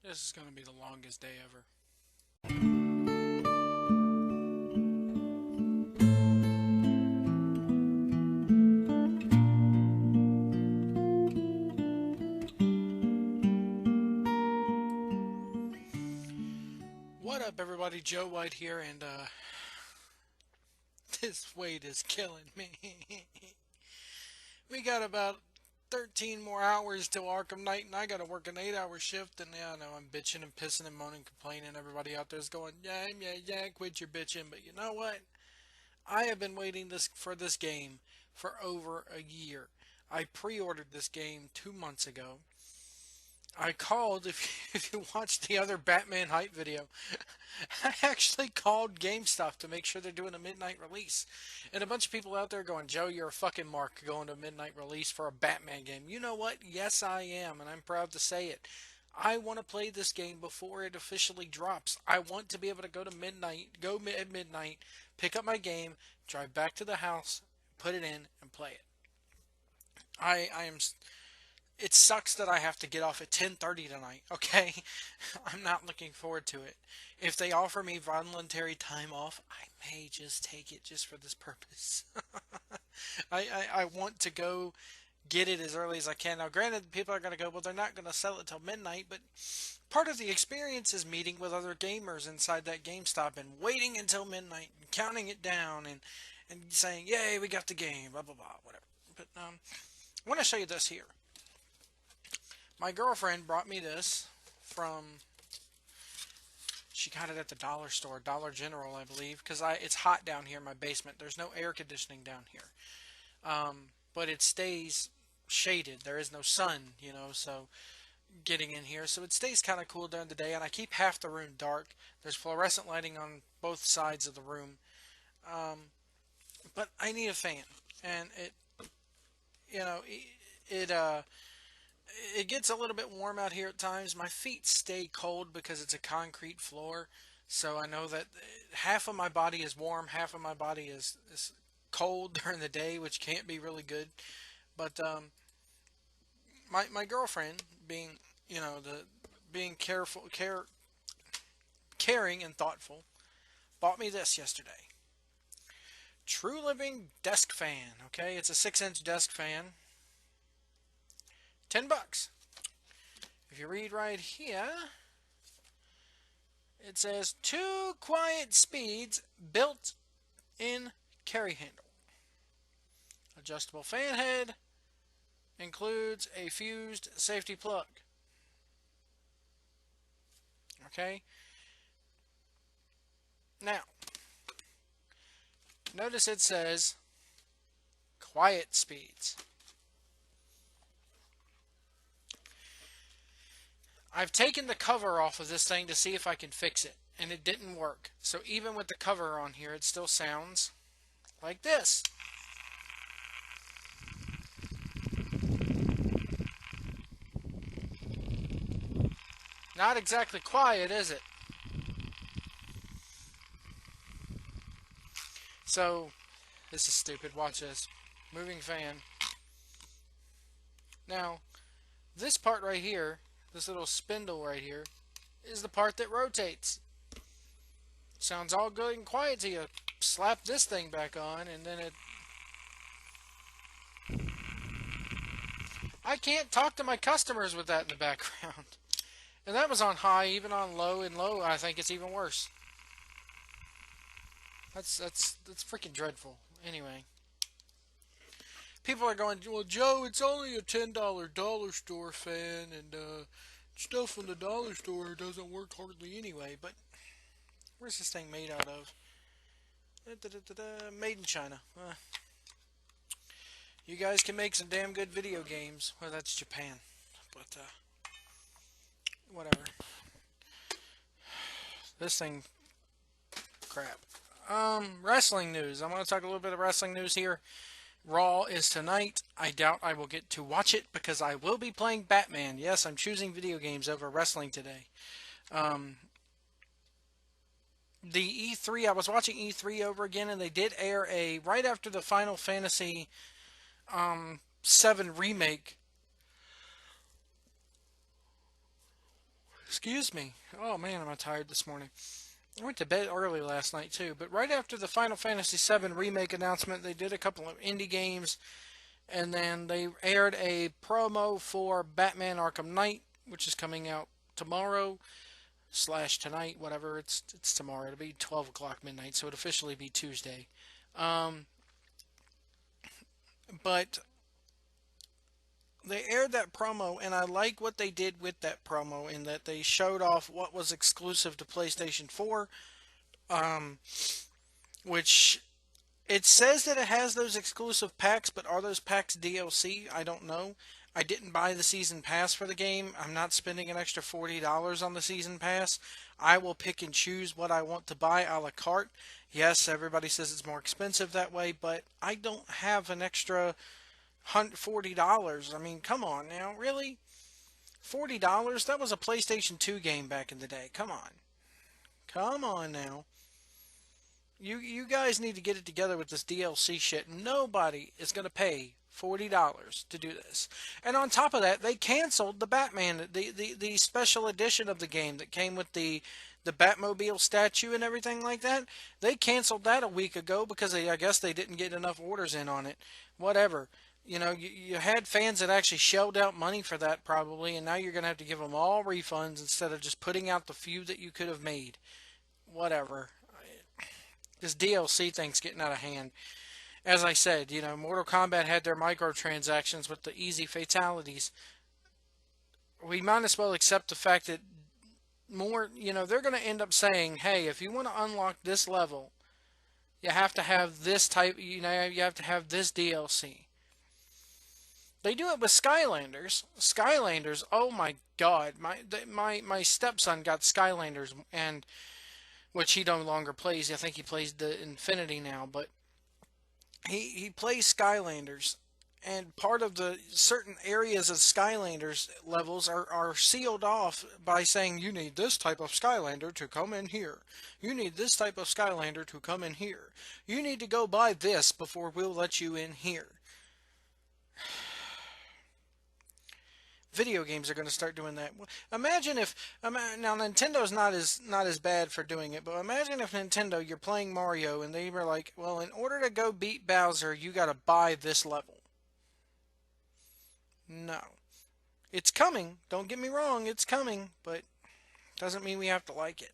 This is going to be the longest day ever. What up, everybody? Joe White here, and this wait is killing me. We got about 13 more hours till Arkham Night, and I got to work an 8-hour shift. And yeah, I know I'm bitching and pissing and moaning, complaining. Everybody out there's going, yeah, quit your bitching. But you know what? I have been waiting for this game for over a year. I pre-ordered this game 2 months ago. I called, if you watched the other Batman hype video, I actually called GameStop to make sure they're doing a midnight release. And a bunch of people out there going, Joe, you're a fucking mark going to a midnight release for a Batman game. You know what? Yes, I am, and I'm proud to say it. I want to play this game before it officially drops. I want to be able to go to midnight, at midnight, pick up my game, drive back to the house, put it in, and play it. I am it sucks that I have to get off at 10:30 tonight, okay? I'm not looking forward to it. If they offer me voluntary time off, I may just take it just for this purpose. I want to go get it as early as I can. Now, granted, people are going to go, well, they're not going to sell it till midnight, but part of the experience is meeting with other gamers inside that GameStop and waiting until midnight and counting it down and saying, yay, we got the game, blah, blah, blah, whatever. But I want to show you this here. My girlfriend brought me this from, she got it at the dollar store, Dollar General, I believe, because it's hot down here in my basement. There's no air conditioning down here. But it stays shaded. There is no sun, so getting in here. So it stays kind of cool during the day, and I keep half the room dark. There's fluorescent lighting on both sides of the room. Um, but I need a fan, and you know, it, uh, it gets a little bit warm out here at times. My feet stay cold because it's a concrete floor. So I know that half of my body is warm, half of my body is cold during the day, which can't be really good. But my girlfriend, being the being caring and thoughtful, bought me this yesterday. True Living desk fan. Okay, it's a 6-inch desk fan. $10. If you read right here, it says two quiet speeds built in carry handle. Adjustable fan head includes a fused safety plug. Okay? Now, notice it says quiet speeds. I've taken the cover off of this thing to see if I can fix it, and it didn't work. So even with the cover on here, it still sounds like this. Not exactly quiet, is it? So, this is stupid. Watch this. Moving fan. Now, this part right here, this little spindle right here, is the part that rotates. Sounds all good and quiet till you slap this thing back on, and then I can't talk to my customers with that in the background. And that was on high, even on low, and low I think it's even worse. That's freaking dreadful. Anyway, people are going, well, Joe, it's only a $10 store fan, and stuff from the dollar store doesn't work hardly anyway. But where's this thing made out of? Made in China. You guys can make some damn good video games. Well, that's Japan, but whatever. This thing, crap. Wrestling news. I'm going to talk a little bit of wrestling news here. Raw is tonight. I doubt I will get to watch it because I will be playing Batman. Yes, I'm choosing video games over wrestling today. The E3, I was watching E3 over again, and they did air right after the Final Fantasy 7 remake Excuse me. Oh man, am I tired this morning. I went to bed early last night too, but right after the Final Fantasy VII remake announcement, they did a couple of indie games, and then they aired a promo for Batman Arkham Knight, which is coming out tomorrow slash tonight, whatever. It's tomorrow. It'll be 12 o'clock midnight, so it'll officially be Tuesday. Um, but they aired that promo, and I like what they did with that promo in that they showed off what was exclusive to PlayStation 4, um, which it says that it has those exclusive packs, but are those packs DLC? I don't know. I didn't buy the season pass for the game. I'm not spending an extra $40 on the season pass. I will pick and choose what I want to buy a la carte. Yes, everybody says it's more expensive that way, but I don't have an extra $40. I mean, come on now, really? $40? That was a PlayStation 2 game back in the day. Come on. Come on now. You guys need to get it together with this DLC shit. Nobody is going to pay $40 to do this. And on top of that, they canceled the Batman, the special edition of the game that came with the Batmobile statue and everything like that. They canceled that a week ago because I guess they didn't get enough orders in on it. Whatever. You know, you had fans that actually shelled out money for that probably, and now you're going to have to give them all refunds instead of just putting out the few that you could have made. Whatever. This DLC thing's getting out of hand. As I said, you know, Mortal Kombat had their microtransactions with the easy fatalities. We might as well accept the fact that they're going to end up saying, hey, if you want to unlock this level, you have to have this type, you have to have this DLC. They do it with Skylanders. Skylanders, oh my god. My stepson got Skylanders, and which he no longer plays. I think he plays the Infinity now, but he plays Skylanders, and part of the certain areas of Skylanders levels are sealed off by saying you need this type of Skylander to come in here. You need this type of Skylander to come in here. You need to go buy this before we'll let you in here. Video games are going to start doing that. Imagine if now Nintendo's not as bad for doing it, but imagine if Nintendo, you're playing Mario and they were like, well, in order to go beat Bowser, you got to buy this level. No. It's coming. Don't get me wrong, it's coming, but doesn't mean we have to like it.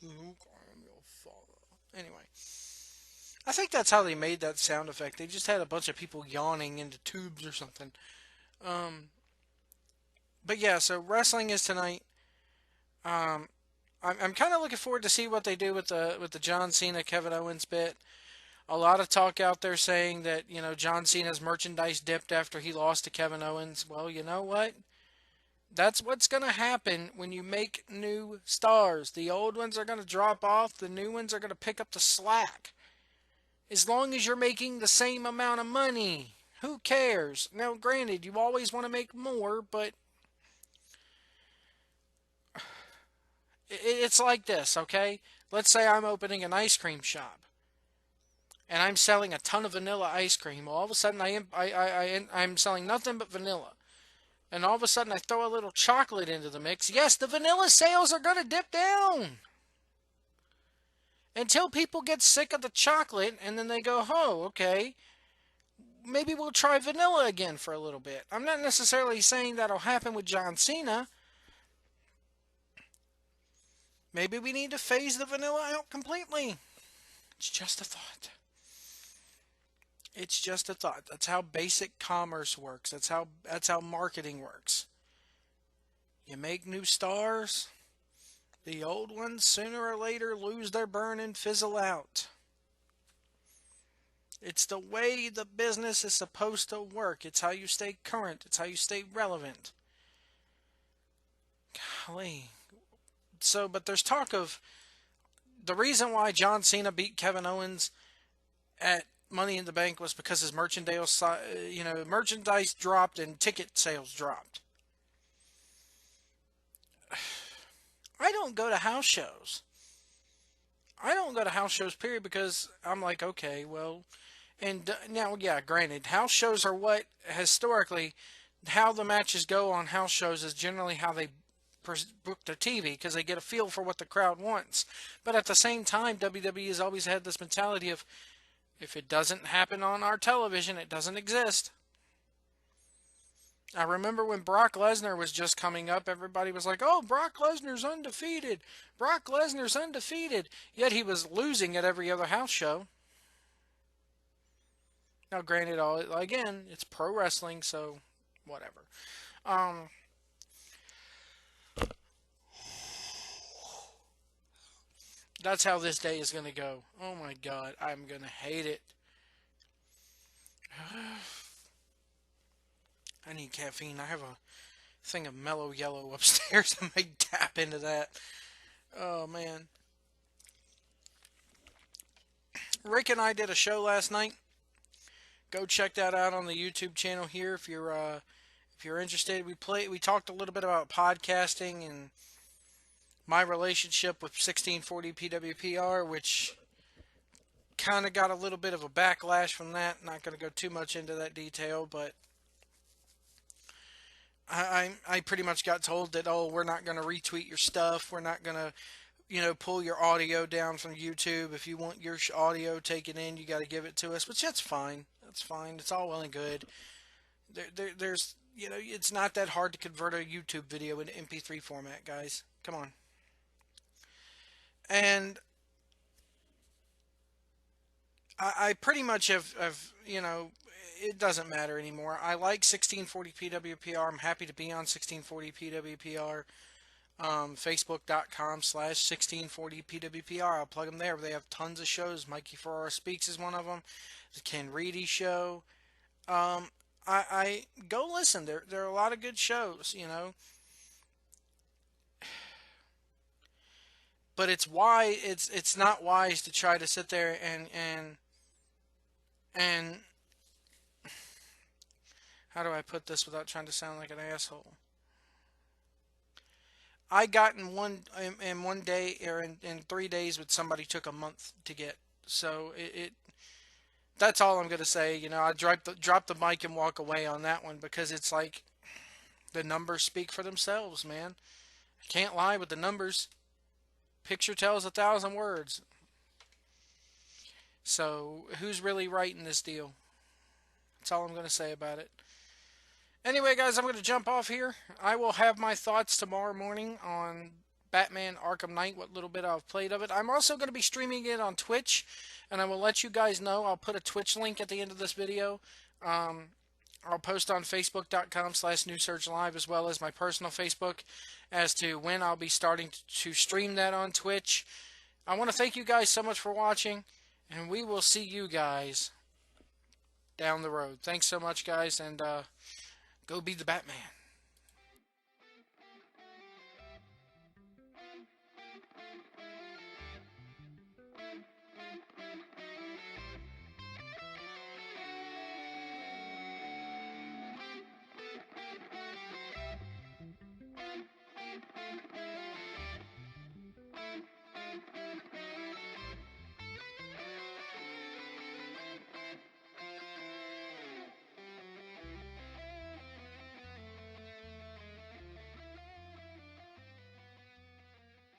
Luke, I am your father. Anyway. I think that's how they made that sound effect. They just had a bunch of people yawning into tubes or something. Um, but yeah, so wrestling is tonight. Um, I'm kind of looking forward to see what they do with the John Cena Kevin Owens bit. A lot of talk out there saying that John Cena's merchandise dipped after he lost to Kevin Owens. Well, you know what? That's what's going to happen when you make new stars. The old ones are going to drop off. The new ones are going to pick up the slack. As long as you're making the same amount of money. Who cares? Now, granted, you always want to make more, but it's like this, okay? Let's say I'm opening an ice cream shop, and I'm selling a ton of vanilla ice cream. Well, all of a sudden, I'm selling nothing but vanilla. And all of a sudden, I throw a little chocolate into the mix. Yes, the vanilla sales are going to dip down. Until people get sick of the chocolate, and then they go, oh, okay, maybe we'll try vanilla again for a little bit. I'm not necessarily saying that'll happen with John Cena. Maybe we need to phase the vanilla out completely. It's just a thought. It's just a thought. That's how basic commerce works. That's how marketing works. You make new stars. The old ones, sooner or later, lose their burn and fizzle out. It's the way the business is supposed to work. It's how you stay current. It's how you stay relevant. Golly. So, but there's talk of the reason why John Cena beat Kevin Owens at Money in the Bank was because his merchandise dropped and ticket sales dropped. I don't go to house shows. I don't go to house shows, period, because I'm like, okay, well, and now, yeah, granted, house shows are what historically how the matches go on house shows is generally how they book their TV because they get a feel for what the crowd wants. But at the same time, WWE has always had this mentality of if it doesn't happen on our television, it doesn't exist. I remember when Brock Lesnar was just coming up, everybody was like, oh, Brock Lesnar's undefeated. Brock Lesnar's undefeated. Yet he was losing at every other house show. Now, granted, again, it's pro wrestling, so whatever. Um, that's how this day is going to go. Oh my God, I'm going to hate it. I need caffeine. I have a thing of mellow yellow upstairs. I might tap into that. Oh man. Rick and I did a show last night. Go check that out on the YouTube channel here if you're interested. We talked a little bit about podcasting and my relationship with 1640 PWPR, which kind of got a little bit of a backlash from that. Not going to go too much into that detail, but I pretty much got told that, oh, we're not going to retweet your stuff. We're not going to, pull your audio down from YouTube. If you want your audio taken in, you got to give it to us, which that's fine. That's fine. It's all well and good. There's, it's not that hard to convert a YouTube video into MP3 format, guys. Come on. And I pretty much have, it doesn't matter anymore. I like 1640 PWPR. I'm happy to be on 1640 PWPR. Facebook.com/1640 PWPR. I'll plug them there. They have tons of shows. Mikey Ferrara Speaks is one of them. The Ken Reedy Show. I go listen. There are a lot of good shows, but it's not wise to try to sit there and how do I put this without trying to sound like an asshole? I got in one day or in 3 days what somebody took a month to get. So it that's all I'm gonna say. I drop the mic and walk away on that one because it's like the numbers speak for themselves, man. I can't lie with the numbers. Picture tells 1,000 words. So who's really right in this deal? That's all I'm gonna say about it. Anyway, guys, I'm going to jump off here. I will have my thoughts tomorrow morning on Batman Arkham Knight, what little bit I've played of it. I'm also going to be streaming it on Twitch, and I will let you guys know. I'll put a Twitch link at the end of this video. I'll post on Facebook.com/NewSurgeLive as well as my personal Facebook as to when I'll be starting to stream that on Twitch. I want to thank you guys so much for watching, and we will see you guys down the road. Thanks so much, guys, and go be the Batman.